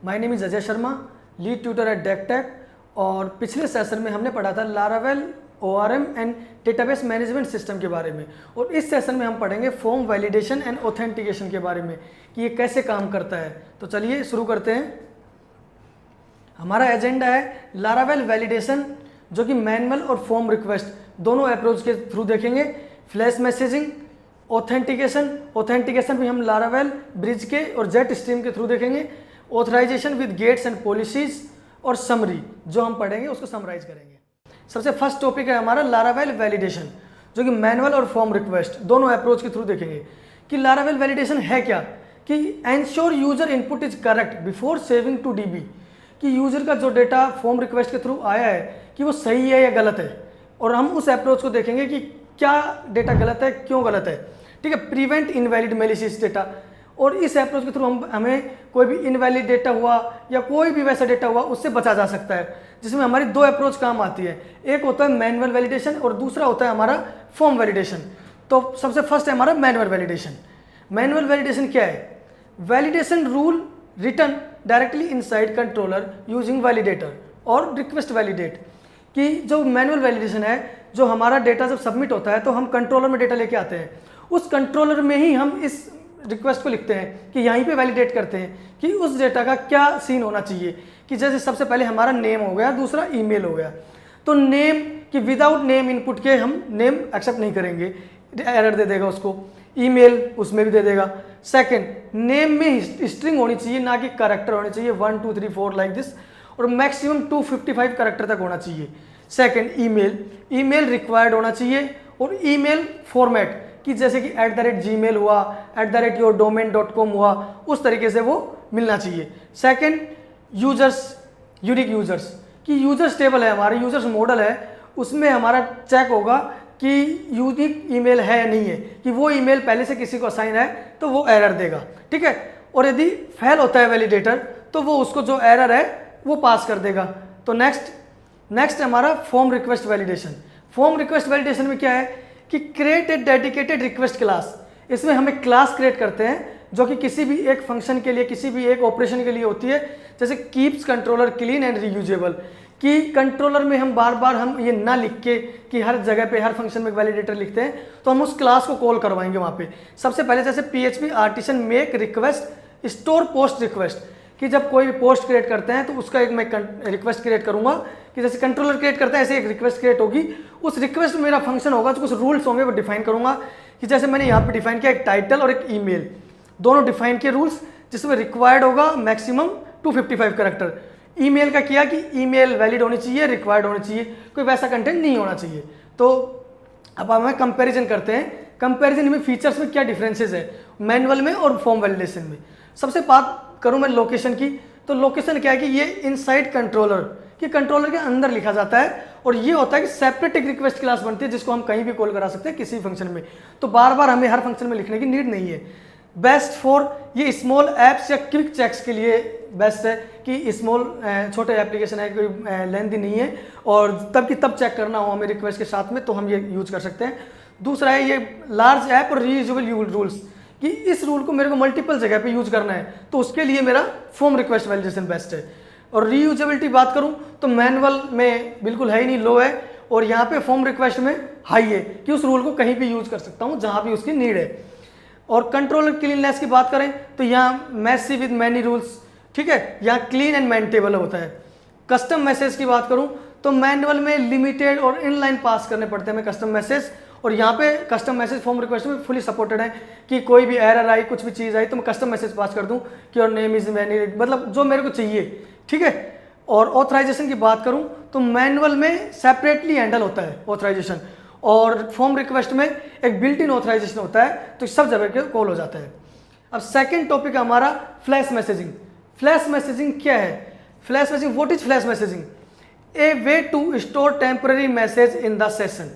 My name is Ajay Sharma, lead tutor at Dectech. और पिछले session में हमने पढ़ा था Laravel ORM and database management system के बारे में, और इस सेशन में हम पढ़ेंगे फॉर्म वैलिडेशन एंड ऑथेंटिकेशन के बारे में कि ये कैसे काम करता है। तो चलिए शुरू करते हैं। हमारा एजेंडा है लारावेल वैलिडेशन, जो कि मैनुअल और फॉर्म रिक्वेस्ट दोनों अप्रोच के थ्रू देखेंगे। फ्लैश मैसेजिंग, ऑथेंटिकेशन भी हम लारावेल, ब्रिज के और जेट स्ट्रीम के थ्रू देखेंगे। Authorisation with gates and policies, और समरी जो हम पढ़ेंगे उसको समराइज करेंगे। सबसे फर्स्ट टॉपिक है हमारा लारावेल वैलिडेशन, जो कि मैनुअल और फॉर्म रिक्वेस्ट दोनों अप्रोच के थ्रू देखेंगे कि लारावेल वैलिडेशन है क्या। कि ensure user input is correct before saving to DB, कि यूजर का जो डेटा फॉर्म रिक्वेस्ट के थ्रू आया है कि वो सही है या गलत है, और हम उस अप्रोच को देखेंगे कि क्या डेटा गलत है, क्यों गलत है। ठीक है, प्रिवेंट इनवैलिड मैलिशियस डेटा, और इस अप्रोच के थ्रू हमें कोई भी इनवैलिड डेटा हुआ या कोई भी वैसा डेटा हुआ उससे बचा जा सकता है, जिसमें हमारी दो अप्रोच काम आती है। एक होता है मैनुअल वैलिडेशन और दूसरा होता है हमारा फॉर्म वैलिडेशन। तो सबसे फर्स्ट है हमारा मैनुअल वैलिडेशन। मैनुअल वैलिडेशन क्या है? Validation rule return directly inside controller using validator और रिक्वेस्ट वैलिडेट। कि जो मैनुअल वैलिडेशन है, जो हमारा डेटा जब सबमिट होता है तो हम कंट्रोलर में डेटा लेके आते हैं, उस कंट्रोलर में ही हम इस रिक्वेस्ट को लिखते हैं कि यहीं पे वैलिडेट करते हैं कि उस डेटा का क्या सीन होना चाहिए। कि जैसे सबसे पहले हमारा नेम हो गया, दूसरा ईमेल हो गया। तो नेम कि विदाउट नेम इनपुट के हम नेम एक्सेप्ट नहीं करेंगे, एरर दे देगा उसको। ईमेल उसमें भी दे देगा। सेकंड, नेम में स्ट्रिंग होनी चाहिए, ना कि कैरेक्टर होने चाहिए 1 2 3 4 लाइक दिस, और मैक्सिमम 255 कैरेक्टर तक होना चाहिए। सेकंड, ईमेल रिक्वायर्ड होना चाहिए, और ईमेल फॉर्मेट कि जैसे कि @gmail हुआ, @yourdomain.com हुआ, उस तरीके से वो मिलना चाहिए। सेकंड, यूजर्स, यूनिक यूजर्स, कि यूजर्स टेबल है हमारे, यूजर्स मॉडल है, उसमें हमारा चेक होगा कि यूनिक ईमेल है या नहीं है, कि वो ईमेल पहले से किसी को असाइन है तो वो एरर देगा। ठीक है, और यदि फेल होता है वैलिडेटर तो वो उसको जो एरर है वो पास कर देगा। तो नेक्स्ट हमारा form request validation. Form request validation में क्या है कि create a dedicated request class. इसमें हम एक क्लास क्रिएट करते हैं जो कि किसी भी एक फंक्शन के लिए, किसी भी एक ऑपरेशन के लिए होती है। जैसे keeps controller clean and reusable, कि कंट्रोलर में हम बार बार हम ये ना लिख के कि हर जगह पे हर फंक्शन में वैलिडेटर लिखते हैं, तो हम उस क्लास को कॉल करवाएंगे वहाँ पे। सबसे पहले जैसे PHP artisan make request store post request, कि जब कोई भी पोस्ट क्रिएट करते हैं तो उसका एक मैं रिक्वेस्ट क्रिएट करूँगा, कि जैसे कंट्रोलर क्रिएट करता है ऐसे एक रिक्वेस्ट क्रिएट होगी। उस रिक्वेस्ट में मेरा फंक्शन होगा, तो कुछ रूल्स होंगे वो डिफाइन करूँगा। कि जैसे मैंने यहाँ पे डिफाइन किया एक टाइटल और एक ईमेल, दोनों डिफाइन किए रूल्स, जिसमें रिक्वायर्ड होगा मैक्सिमम 255 कैरेक्टर। ईमेल का किया कि ईमेल वैलिड होनी चाहिए, रिक्वायर्ड होनी चाहिए, कोई वैसा कंटेंट नहीं होना चाहिए। तो अब हमें कंपैरिजन करते हैं। कंपैरिजन में फीचर्स में क्या डिफरेंसेस है मैनुअल में और फॉर्म वैलिडेशन में। सबसे बात करूं मैं लोकेशन की, तो लोकेशन क्या है कि ये इनसाइड कंट्रोलर, कि कंट्रोलर के अंदर लिखा जाता है, और ये होता है कि सेपरेट एक रिक्वेस्ट क्लास बनती है जिसको हम कहीं भी कॉल करा सकते हैं किसी फंक्शन में। तो बार बार हमें हर फंक्शन में लिखने की नीड नहीं है। बेस्ट फॉर ये स्मॉल ऐप्स या क्विक चेक्स के लिए बेस्ट है, कि स्मॉल छोटे एप्लीकेशन है, कोई लेंथी नहीं है, और तब की तब चेक करना हो हमें रिक्वेस्ट के साथ में, तो हम ये यूज कर सकते हैं। दूसरा है ये लार्ज ऐप और रीयूजेबल रूल्स, कि इस रूल को मेरे को मल्टीपल जगह पे यूज करना है, तो उसके लिए मेरा फॉर्म रिक्वेस्ट वैलिडेशन बेस्ट है। और रीयूजेबिलिटी बात करूं तो मैनुअल में बिल्कुल है ही नहीं, लो है, और यहाँ पे फॉर्म रिक्वेस्ट में हाई है, कि उस रूल को कहीं भी यूज कर सकता हूँ जहाँ भी उसकी नीड है। और कंट्रोलर क्लीननेस की बात करें तो यहाँ मैसी विद मैनी रूल्स, ठीक है, यहाँ क्लीन एंड मेंटेबल होता है। कस्टम मैसेज की बात करूँ तो मैनुअल में लिमिटेड और इनलाइन पास करने पड़ते हैं हमें कस्टम मैसेज, और यहाँ पे कस्टम मैसेज फॉर्म रिक्वेस्ट में फुली सपोर्टेड है, कि कोई भी एरर आई, कुछ भी चीज़ आई तो मैं कस्टम मैसेज पास कर दूँ कि और नेम इज मैनी, मतलब जो मेरे को चाहिए। ठीक है, और ऑथराइजेशन की बात करूँ तो मैनुअल में सेपरेटली हैंडल होता है ऑथराइजेशन, और फॉर्म रिक्वेस्ट में एक बिल्ट इन ऑथराइजेशन होता है, तो सब जगह के कॉल हो जाता है। अब सेकंड टॉपिक हमारा फ्लैश मैसेजिंग। फ्लैश मैसेजिंग क्या है? Flash messaging, what is flash messaging? A way to store temporary message in the session,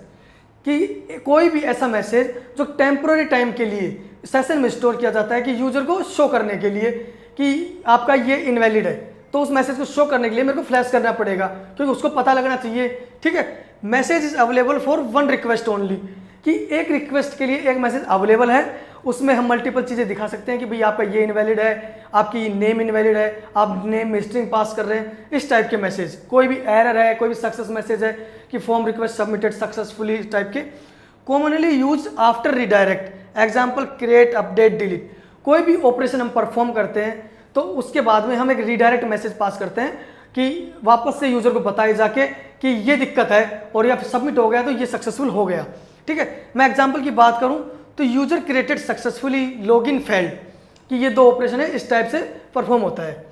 कि कोई भी ऐसा मैसेज जो टेम्पररी टाइम के लिए सेशन में स्टोर किया जाता है, कि यूजर को शो करने के लिए कि आपका ये इनवैलिड है, तो उस मैसेज को शो करने के लिए मेरे को फ्लैश करना पड़ेगा, क्योंकि उसको पता लगना चाहिए। ठीक है, message is available for one request only, कि एक रिक्वेस्ट के लिए एक मैसेज अवेलेबल है, उसमें हम मल्टीपल चीज़ें दिखा सकते हैं कि भाई आपका ये इनवैलिड है, आपकी नेम इनवैलिड है, आप नेम में स्ट्रिंग पास कर रहे हैं, इस टाइप के मैसेज। कोई भी एरर है, कोई भी सक्सेस मैसेज है कि फॉर्म रिक्वेस्ट सबमिटेड सक्सेसफुली, इस टाइप के। Commonly use after redirect, example create, update, delete. कोई भी ऑपरेशन हम परफॉर्म करते हैं तो उसके बाद में हम एक रिडायरेक्ट मैसेज पास करते हैं कि वापस से यूजर को बताए जाके कि ये दिक्कत है और या फिर सबमिट हो गया तो ये सक्सेसफुल हो गया। ठीक है, मैं एग्जांपल की बात करूं तो user created successfully, login failed, कि ये दो ऑपरेशन है, इस टाइप से परफॉर्म होता है।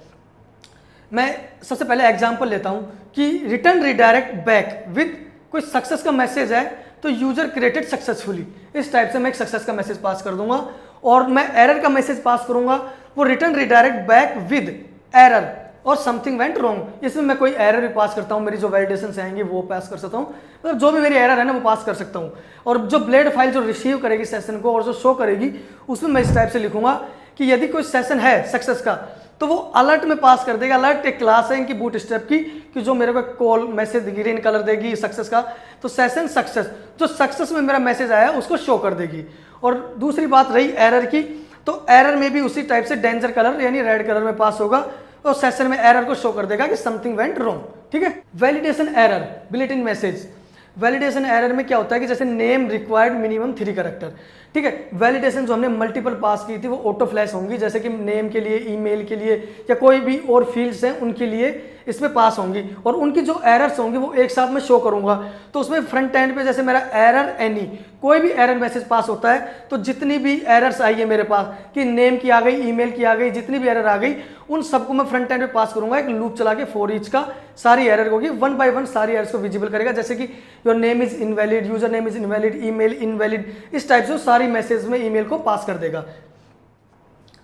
मैं सबसे पहले एग्जांपल लेता हूं कि रिटर्न रिडायरेक्ट बैक विद कोई सक्सेस का मैसेज है तो यूजर क्रिएटेड सक्सेसफुली, इस टाइप से मैं एक सक्सेस का मैसेज पास कर दूंगा। और मैं एरर का मैसेज पास करूंगा, वो return redirect back with error और समथिंग वेंट रॉन्ग। इसमें मैं कोई एरर भी पास करता हूँ, मेरी जो वैलिडेशन आएंगी वो पास कर सकता हूँ, मतलब जो भी मेरी एरर है ना वो पास कर सकता हूँ। और जो ब्लेड फाइल जो रिसीव करेगी सेशन को और जो शो करेगी, उसमें मैं इस टाइप से लिखूंगा कि यदि कोई सेशन है सक्सेस का तो वो अलर्ट में पास कर देगा। अलर्ट एक क्लास है इनकी बूट स्ट्रैप की, कि जो मेरे को कॉल मैसेज ग्रीन कलर देगी सक्सेस का, तो सेशन सक्सेस, जो सक्सेस में मेरा मैसेज आया उसको शो कर देगी। और दूसरी बात रही एरर की, तो एरर में भी उसी टाइप से डेंजर कलर यानी रेड कलर में पास होगा और सेशन में एरर को शो कर देगा कि समथिंग वेंट रॉन्ग। ठीक है, validation error, bulletin message. Validation error में क्या होता है कि जैसे नेम रिक्वायर्ड मिनिमम 3 कैरेक्टर। ठीक है, वैलिडेशन जो हमने मल्टीपल पास की थी वो ऑटो फ्लैश होंगी, जैसे कि नेम के लिए, ईमेल के लिए या कोई भी और फील्ड्स हैं उनके लिए इसमें पास होंगी, और उनकी जो एरर्स होंगी वो एक साथ में शो करूंगा। तो उसमें फ्रंट एंड पे जैसे मेरा एरर एनी, कोई भी एरर मैसेज पास होता है तो जितनी भी एरर्स आई है मेरे पास कि नेम की आ गई, ईमेल की आ गई, जितनी भी एरर आ गई उन सबको मैं फ्रंट एंड पे पास करूंगा एक लूप चला के फॉर ईच का। सारी एरर होगी 1 by 1 सारी एरर्स को विजिबल करेगा, जैसे कि your name is invalid, user name is invalid, email invalid, इस टाइप से सारी मैसेज में ईमेल को पास कर देगा।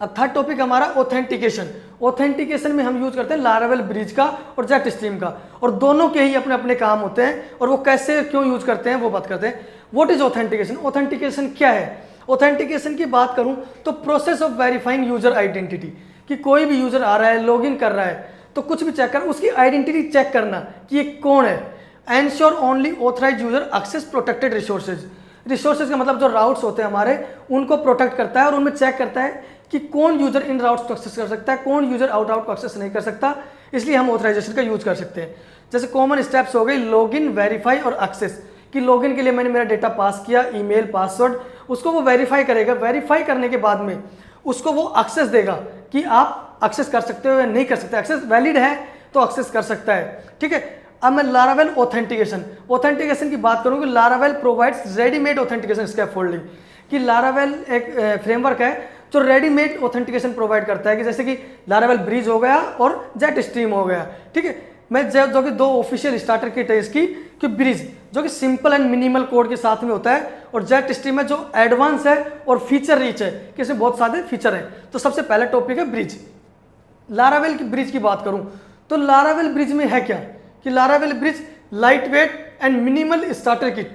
अब थर्ड टॉपिक हमारा ऑथेंटिकेशन। ऑथेंटिकेशन में हम यूज करते हैं लारावेल ब्रिज का और जेट स्ट्रीम का, और दोनों के ही अपने अपने काम होते हैं और वो कैसे क्यों यूज करते हैं वो बात करते हैं। What is authentication? ऑथेंटिकेशन क्या है? ऑथेंटिकेशन की बात करूं तो process of verifying user identity, कि कोई भी यूजर आ रहा है, लॉगिन कर रहा है तो कुछ भी चेक कर, उसकी आइडेंटिटी चेक करना कि ये कौन है। Ensure only authorise user access protected resources. Resources का मतलब जो राउट्स होते हैं हमारे उनको प्रोटेक्ट करता है और उनमें चेक करता है कि कौन यूजर इन राउट्स को एक्सेस कर सकता है, कौन यूजर आउट को एक्सेस नहीं कर सकता। इसलिए हम ऑथराइजेशन का यूज कर सकते हैं। जैसे कॉमन स्टेप्स हो गई लॉगिन, वेरीफाई और एक्सेस, कि लॉगिन के लिए मैंने मेरा डेटा पास किया, ईमेल, पासवर्ड, उसको वो वेरीफाई करेगा। वेरीफाई करने के बाद में उसको वो एक्सेस देगा कि आप एक्सेस कर सकते हो या नहीं कर सकते। एक्सेस वैलिड है तो एक्सेस कर सकता है। ठीक है, अब मैं लारावेल ऑथेंटिकेशन की बात करूं कि Laravel provides readymade authentication scaffolding, कि लारावेल एक फ्रेमवर्क है जो रेडीमेड ऑथेंटिकेशन प्रोवाइड करता है, कि जैसे कि लारावेल ब्रिज हो गया और जेट स्ट्रीम हो गया। ठीक है, मैं जो कि 2 ऑफिशियल स्टार्टर किट है इसकी, कि ब्रिज जो कि सिंपल एंड मिनिमल कोड के साथ में होता है, और जेट स्ट्रीम है जो एडवांस है और फीचर रिच है, कि इसमें बहुत सारे फीचर हैं। तो सबसे पहला टॉपिक है ब्रिज। लारावेल की ब्रिज की बात करूं तो लारावेल ब्रिज में है क्या कि Laravel bridge light weight and minimal starter kit,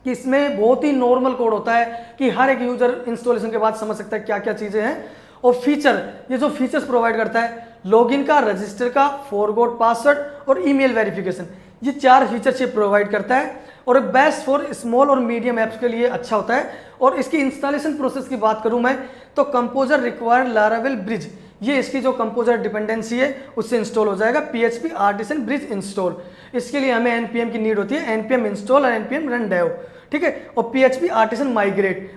कि इसमें बहुत ही नॉर्मल कोड होता है कि हर एक यूजर इंस्टॉलेशन के बाद समझ सकता है क्या क्या चीज़ें हैं। और फीचर, ये जो फीचर्स प्रोवाइड करता है, लॉगिन का, रजिस्टर का, फॉरगॉट पासवर्ड और ईमेल वेरिफिकेशन, ये 4 फीचर्स ये प्रोवाइड करता है। और बेस्ट फॉर स्मॉल और मीडियम ऐप्स के लिए अच्छा होता है। और इसकी इंस्टॉलेशन प्रोसेस की बात करूं मैं तो कंपोजर रिक्वायर्ड लारावेल ब्रिज, ये इसकी जो कंपोजर डिपेंडेंसी है उससे इंस्टॉल हो जाएगा। PHP आर्टिसन ब्रिज इंस्टॉल, इसके लिए हमें npm की नीड होती है, npm इंस्टॉल और npm रन dev। ठीक है, और PHP आर्टिसन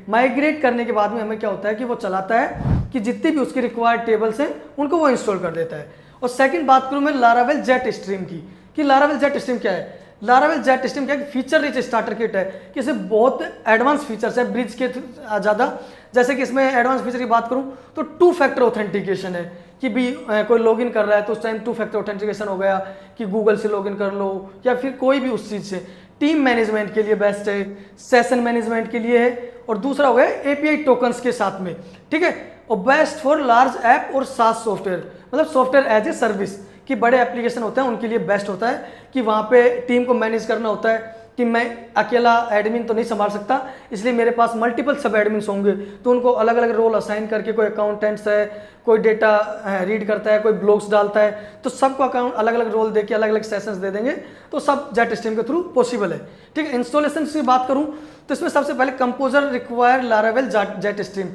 माइग्रेट करने के बाद में हमें क्या होता है कि वो चलाता है कि जितनी भी उसकी रिक्वायर्ड टेबल्स हैं उनको वो इंस्टॉल कर देता है। और सेकंड बात करूं मैं लारावेल जेट स्ट्रीम की, कि लारावेल जेट स्ट्रीम क्या है। लारावेल जेट स्ट्रीम क्या है, फीचर रिच स्टार्टर किट है, कि इसमें बहुत एडवांस फीचर्स है ब्रिज के ज़्यादा। जैसे कि इसमें एडवांस फीचर की बात करूं तो 2 फैक्टर ऑथेंटिकेशन है, कि भी कोई लॉगिन कर रहा है तो उस टाइम 2 फैक्टर ऑथेंटिकेशन हो गया कि गूगल से लॉगिन कर लो या फिर कोई भी उस चीज़ से। टीम मैनेजमेंट के लिए बेस्ट है, सेशन मैनेजमेंट के लिए है, और दूसरा हो गया API टोकन्स के साथ में। ठीक है, और बेस्ट फॉर लार्ज ऐप और SaaS सॉफ्टवेयर, मतलब सॉफ्टवेयर एज ए सर्विस, कि बड़े एप्लीकेशन होते हैं उनके लिए बेस्ट होता है, कि वहाँ पे टीम को मैनेज करना होता है, कि मैं अकेला एडमिन तो नहीं संभाल सकता, इसलिए मेरे पास मल्टीपल सब एडमिन्स होंगे, तो उनको अलग अलग रोल असाइन करके, कोई अकाउंटेंट्स है, कोई डेटा रीड करता है, कोई ब्लॉग्स डालता है, तो सबको अकाउंट अलग अलग रोल देके अलग अलग सेशंस दे देंगे, तो सब जेट स्ट्रीम के थ्रू पॉसिबल है। ठीक है, इंस्टॉलेशन की बात करूँ तो इसमें सबसे पहले composer require Laravel jet stream,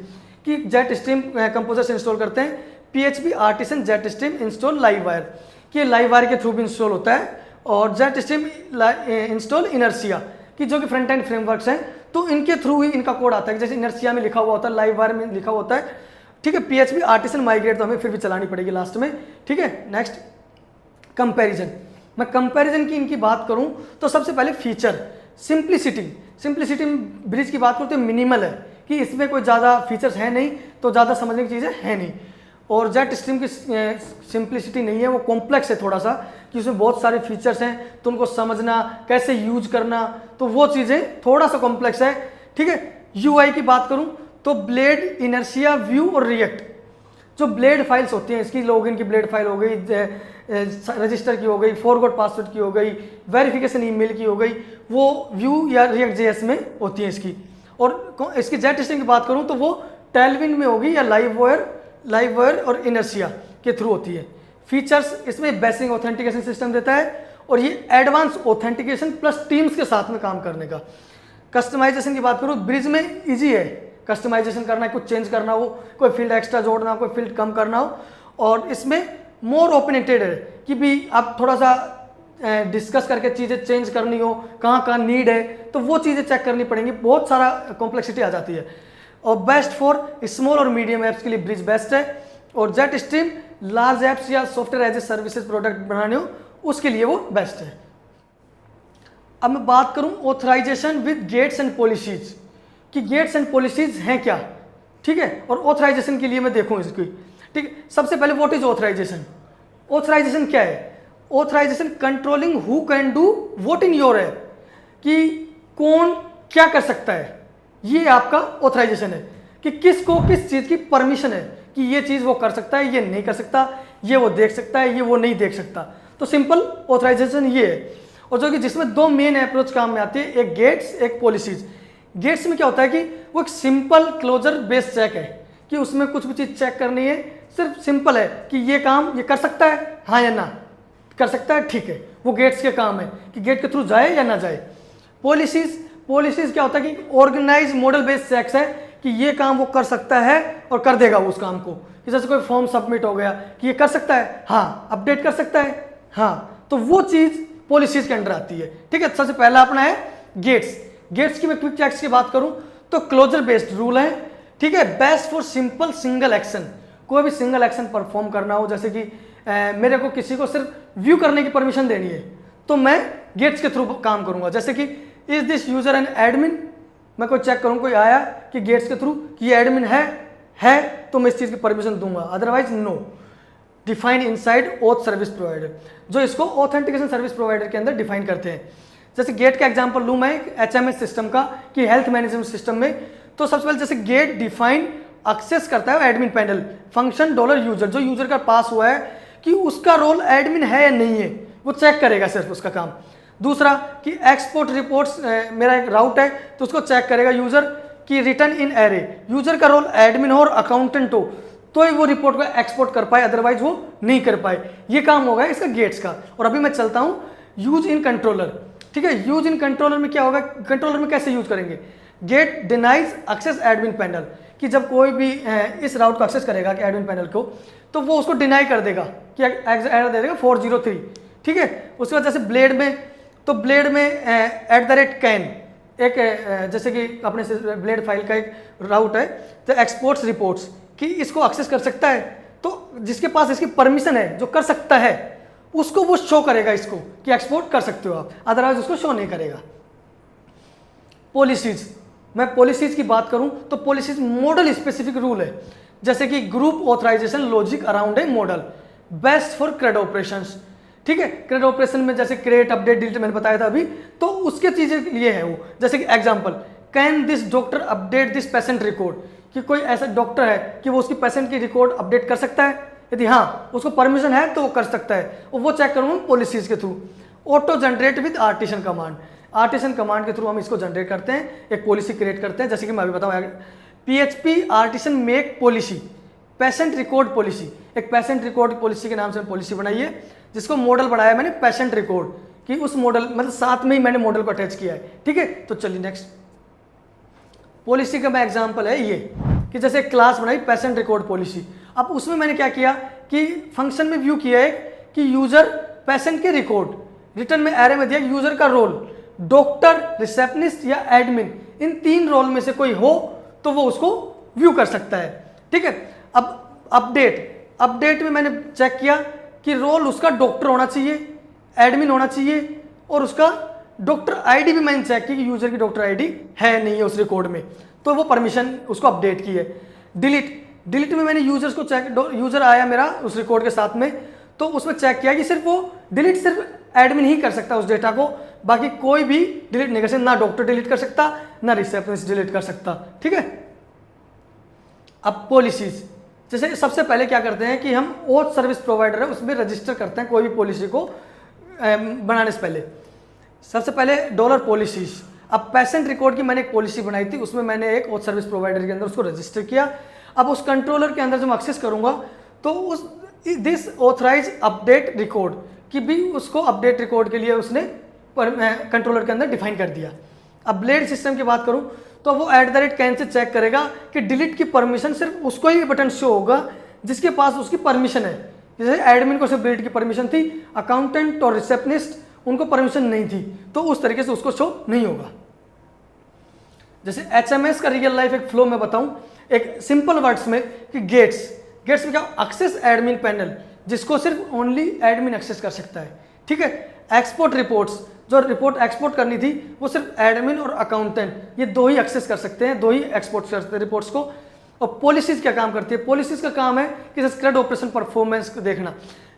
कि जेट स्ट्रीम कंपोजर से इंस्टॉल करते हैं। PHP artisan jet stream install live wire, कि लाइव वायर के थ्रू भी इंस्टॉल होता है, और जेट स्ट्रीम इंस्टॉल इनर्सिया, कि जो कि फ्रंट एंड फ्रेमवर्क्स हैं, तो इनके थ्रू ही इनका कोड आता है, जैसे इनर्सिया में लिखा हुआ होता है, लाइव वायर में लिखा होता है। ठीक है, PHP आर्टिसन माइग्रेट तो हमें फिर भी चलानी पड़ेगी लास्ट में। ठीक है, नेक्स्ट कंपैरिजन। मैं कंपैरिजन की इनकी बात करूं तो सबसे पहले फीचर सिंप्लिसिटी ब्रिज की बात करूं तो मिनिमल है, कि इसमें कोई ज़्यादा फीचर्स है नहीं, तो ज़्यादा समझने की चीज़ें है नहीं। और जेट स्ट्रीम की सिंप्लिसिटी नहीं है, वो कॉम्प्लेक्स है थोड़ा सा, कि उसमें बहुत सारे फीचर्स हैं, तो उनको समझना, कैसे यूज करना, तो वो चीज़ें थोड़ा सा कॉम्प्लेक्स है। ठीक है, UI की बात करूं तो ब्लेड, इनर्शिया, व्यू और रिएक्ट, जो ब्लेड फाइल्स होती हैं इसकी, लॉगिन की ब्लेड फाइल हो गई, रजिस्टर की हो गई, फॉरगॉट पासवर्ड की हो गई, वेरिफिकेशन ईमेल की हो गई, वो व्यू या रिएक्ट JS में होती है इसकी। और इसकी जेट स्ट्रीम की बात करूं तो वो टेलविन में होगी, या लाइव वायर और इनर्शिया के थ्रू होती है। फीचर्स इसमें बेसिक ऑथेंटिकेशन सिस्टम देता है, और ये एडवांस ऑथेंटिकेशन प्लस टीम्स के साथ में काम करने का। कस्टमाइजेशन की बात करूँ, ब्रिज में ईजी है कस्टमाइजेशन करना, कुछ चेंज करना हो, कोई फील्ड एक्स्ट्रा जोड़ना हो, कोई फील्ड कम करना हो, और इसमें मोर ओपनेटेड है, कि भी आप थोड़ा सा डिस्कस करके चीज़ें चेंज करनी हो, कहाँ कहाँ नीड है, तो वो चीज़ें चेक करनी पड़ेंगी, बहुत सारा कॉम्प्लेक्सिटी आ जाती है। और बेस्ट फॉर स्मॉल और मीडियम ऐप्स के लिए ब्रिज बेस्ट है, और जेट स्ट्रीम लार्ज ऐप्स या software as a services product बनाने हो उसके लिए वो बेस्ट है। अब मैं बात करूं authorisation with gates and policies, कि गेट्स एंड पॉलिसीज हैं क्या। ठीक है, और ऑथराइजेशन के लिए मैं देखूं इसकी। ठीक है, सबसे पहले व्हाट इज ऑथराइजेशन। ऑथराइजेशन क्या है? Authorisation controlling who can do what in your app, कि कौन क्या कर सकता है, ये आपका ऑथराइजेशन है, कि किसको किस चीज़ की परमिशन है, कि ये चीज़ वो कर सकता है, ये नहीं कर सकता, ये वो देख सकता है, ये वो नहीं देख सकता। तो सिंपल ऑथराइजेशन ये है। और जो कि जिसमें दो मेन अप्रोच काम में आती है, एक गेट्स, एक पॉलिसीज। गेट्स में क्या होता है कि वो एक सिंपल क्लोजर बेस्ड चेक है, कि उसमें कुछ भी चीज़ चेक करनी है, सिर्फ सिंपल है कि ये काम ये कर सकता है, हाँ या ना, कर सकता है, ठीक है, वो गेट्स के काम है कि गेट के थ्रू जाए या ना जाए। पॉलिसीज क्या होता है कि ऑर्गेनाइज मॉडल बेस्ड चेक्स है, कि ये काम वो कर सकता है और कर देगा उस काम को। जैसे कोई फॉर्म सबमिट हो गया कि ये कर सकता है, हाँ, अपडेट कर सकता है, हाँ, तो वो चीज़ पॉलिसीज के अंडर आती है। ठीक है, सबसे पहला अपना है गेट्स की मैं क्विक चेक्स की बात करूं तो क्लोजर बेस्ड रूल है। ठीक है, best for simple single action, कोई भी सिंगल एक्शन परफॉर्म करना हो, जैसे कि मेरे को किसी को सिर्फ व्यू करने की परमिशन देनी है, तो मैं गेट्स के थ्रू काम करूंगा। जैसे कि is this user an admin, मैं कोई चेक करूँ, कोई आया कि गेट्स के थ्रू कि ये एडमिन है तो मैं इस चीज़ की परमिशन दूंगा, otherwise no. Define inside auth service provider, जो इसको ऑथेंटिकेशन सर्विस प्रोवाइडर के अंदर डिफाइन करते हैं। जैसे गेट का एग्जांपल लूँ मैं HMS सिस्टम का, कि हेल्थ मैनेजमेंट सिस्टम में, तो सबसे पहले जैसे गेट डिफाइन एक्सेस करता है एडमिन पैनल फंक्शन $यूजर, जो यूजर का पास हुआ है कि उसका रोल एडमिन है या नहीं है, वो चेक करेगा सिर्फ उसका काम। दूसरा कि एक्सपोर्ट रिपोर्ट्स, मेरा एक राउट है तो उसको चेक करेगा यूजर कि रिटर्न इन एरे, यूजर का रोल एडमिन हो और अकाउंटेंट हो तो ही वो रिपोर्ट को एक्सपोर्ट कर पाए, अदरवाइज वो नहीं कर पाए। ये काम होगा इसका गेट्स का। और अभी मैं चलता हूँ यूज इन कंट्रोलर। ठीक है, यूज इन कंट्रोलर में क्या होगा, कंट्रोलर में कैसे यूज करेंगे, gate denies access admin panel, कि जब कोई भी इस राउट को एक्सेस करेगा कि एडमिन पैनल को, तो वो उसको डिनाई कर देगा कि एरर दे देगा 403। ठीक है, उसके बाद जैसे ब्लेड में, तो ब्लेड में @can एक जैसे कि अपने ब्लेड फाइल का एक राउट है, तो एक्सपोर्ट्स रिपोर्ट्स कि इसको एक्सेस कर सकता है, तो जिसके पास इसकी परमिशन है, जो कर सकता है, उसको वो शो करेगा इसको कि एक्सपोर्ट कर सकते हो आप, अदरवाइज उसको शो नहीं करेगा। पॉलिसीज, मैं पॉलिसीज की बात करूं तो पॉलिसीज मॉडल स्पेसिफिक रूल है, जैसे कि group authorisation logic around a model, best for CRUD operations. ठीक है, क्रेड ऑपरेशन में जैसे क्रिएट, अपडेट, डिलीट मैंने बताया था अभी, तो उसके चीजें के लिए है वो। जैसे कि example, can this doctor update this patient record, कि कोई ऐसा डॉक्टर है कि वो उसकी पेशेंट की रिकॉर्ड अपडेट कर सकता है, यदि हाँ उसको परमिशन है तो वो कर सकता है, और वो चेक करूँगा पॉलिसीज के through. Auto generate with artisan command, artisan command के थ्रू हम इसको जनरेट करते हैं, एक पॉलिसी क्रिएट करते हैं। जैसे कि मैं अभी बताऊँ, PHP artisan make policy, patient record policy, एक पेशेंट रिकॉर्ड पॉलिसी के नाम से पॉलिसी बनाई है, जिसको मॉडल बनाया मैंने पेशेंट रिकॉर्ड कि उस मॉडल मतलब साथ में ही मैंने मॉडल को अटैच किया है। ठीक है, तो चलिए नेक्स्ट पॉलिसी का मैं एग्जांपल है ये कि जैसे क्लास बनाई पेशेंट रिकॉर्ड पॉलिसी। अब उसमें मैंने क्या किया कि फंक्शन में व्यू किया है कि यूजर पेशेंट के रिकॉर्ड रिटर्न में एरे में दिया यूजर का रोल डॉक्टर, रिसेप्शनिस्ट या एडमिन, इन 3 रोल में से कोई हो तो वो उसको व्यू कर सकता है। ठीक है, अब अपडेट में मैंने चेक किया कि रोल उसका डॉक्टर होना चाहिए, एडमिन होना चाहिए, और उसका डॉक्टर आईडी भी मैंने चेक की कि यूजर की डॉक्टर आईडी है नहीं है उस रिकॉर्ड में, तो वो परमिशन उसको अपडेट की है। डिलीट में मैंने यूजर्स को चेक, यूजर आया मेरा उस रिकॉर्ड के साथ में, तो उसमें चेक किया कि सिर्फ वो डिलीट सिर्फ एडमिन ही कर सकता है उस डेटा को, बाकी कोई भी डिलीट नहीं कर सकता, ना डॉक्टर डिलीट कर सकता ना रिसेप्शनिस्ट डिलीट कर सकता। ठीक है, अब पॉलिसीज, जैसे सबसे पहले क्या करते हैं कि हम ओथ सर्विस प्रोवाइडर है उसमें रजिस्टर करते हैं कोई भी पॉलिसी को बनाने से पहले। सबसे पहले $पॉलिसीज। अब पेशेंट रिकॉर्ड की मैंने एक पॉलिसी बनाई थी, उसमें मैंने एक ओथ सर्विस प्रोवाइडर के अंदर उसको रजिस्टर किया। अब उस कंट्रोलर के अंदर जब मैं एक्सेस करूंगा तो उस दिस ऑथराइज अपडेट रिकॉर्ड कि भी उसको अपडेट रिकॉर्ड के लिए उसने कंट्रोलर के अंदर डिफाइन कर दिया। अब ब्लेड सिस्टम की बात करूं तो वो @कैन से चेक करेगा कि डिलीट की परमिशन सिर्फ उसको ही बटन शो होगा जिसके पास उसकी परमिशन है। जैसे एडमिन को सिर्फ डिलीट की परमिशन थी, अकाउंटेंट और रिसेप्शनिस्ट उनको परमिशन नहीं थी, तो उस तरीके से उसको शो नहीं होगा। जैसे HMS का रियल लाइफ एक फ्लो में बताऊं एक सिंपल वर्ड्स में कि गेट्स में क्या, एक्सेस एडमिन पैनल, जिसको सिर्फ ओनली एडमिन एक्सेस कर सकता है। ठीक है, एक्सपोर्ट रिपोर्ट्स, जो रिपोर्ट एक्सपोर्ट करनी थी वो सिर्फ एडमिन और अकाउंटेंट ये 2 ही एक्सेस कर सकते हैं, 2 ही एक्सपोर्ट कर सकते हैं रिपोर्ट्स को। और पॉलिसीज क्या काम करती है, पॉलिसीज का काम है कि स्क्रेड ऑपरेशन परफॉर्मेंस को देखना।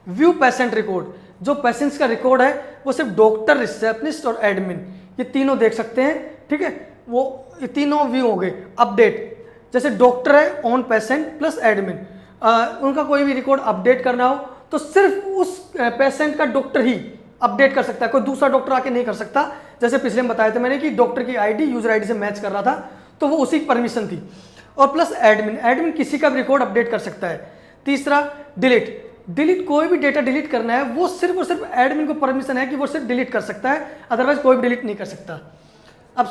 व्यू पेशेंट रिकॉर्ड, जो पेशेंट्स का रिकॉर्ड है वो सिर्फ डॉक्टर, रिसेप्शनिस्ट और एडमिन ये तीनों देख सकते हैं। ठीक है, वो ये तीनों व्यू हो गए। अपडेट, जैसे डॉक्टर है ऑन पेशेंट प्लस एडमिन, उनका कोई भी रिकॉर्ड अपडेट करना हो तो सिर्फ उस पेशेंट का डॉक्टर ही अपडेट कर सकता है, कोई दूसरा डॉक्टर आके नहीं कर सकता। जैसे पिछले में बताया था मैंने कि डॉक्टर की आईडी यूजर आईडी से मैच कर रहा था तो वो उसी की परमिशन थी। और प्लस एडमिन किसी का भी रिकॉर्ड अपडेट कर सकता है। तीसरा डिलीट कोई भी डेटा डिलीट करना है वो सिर्फ और सिर्फ एडमिन को परमिशन है कि वो सिर्फ डिलीट कर सकता है, अदरवाइज कोई भी डिलीट नहीं कर सकता। अब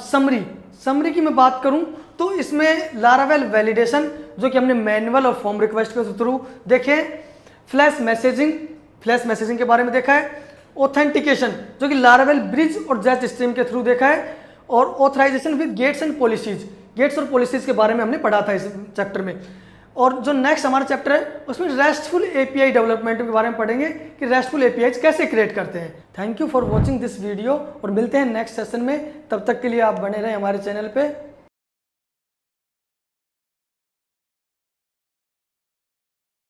समरी की मैं बात करूं तो इसमें लारावेल वैलिडेशन जो कि हमने मैनुअल और फॉर्म रिक्वेस्ट के थ्रू देखे, फ्लैश मैसेजिंग के बारे में देखा है, ऑथेंटिकेशन जो कि लारावेल ब्रिज और जेट स्ट्रीम के थ्रू देखा है, और authorisation with gates and policies, gates और पॉलिसीज के बारे में हमने पढ़ा था इस चैप्टर में। और जो नेक्स्ट हमारा चैप्टर है उसमें रेस्टफुल एपीआई डेवलपमेंट के बारे में पढ़ेंगे कि रेस्टफुल एपीआईज कैसे क्रिएट करते हैं। Thank you for watching this video और मिलते हैं नेक्स्ट सेशन में, तब तक के लिए आप बने रहें हमारे चैनल पे।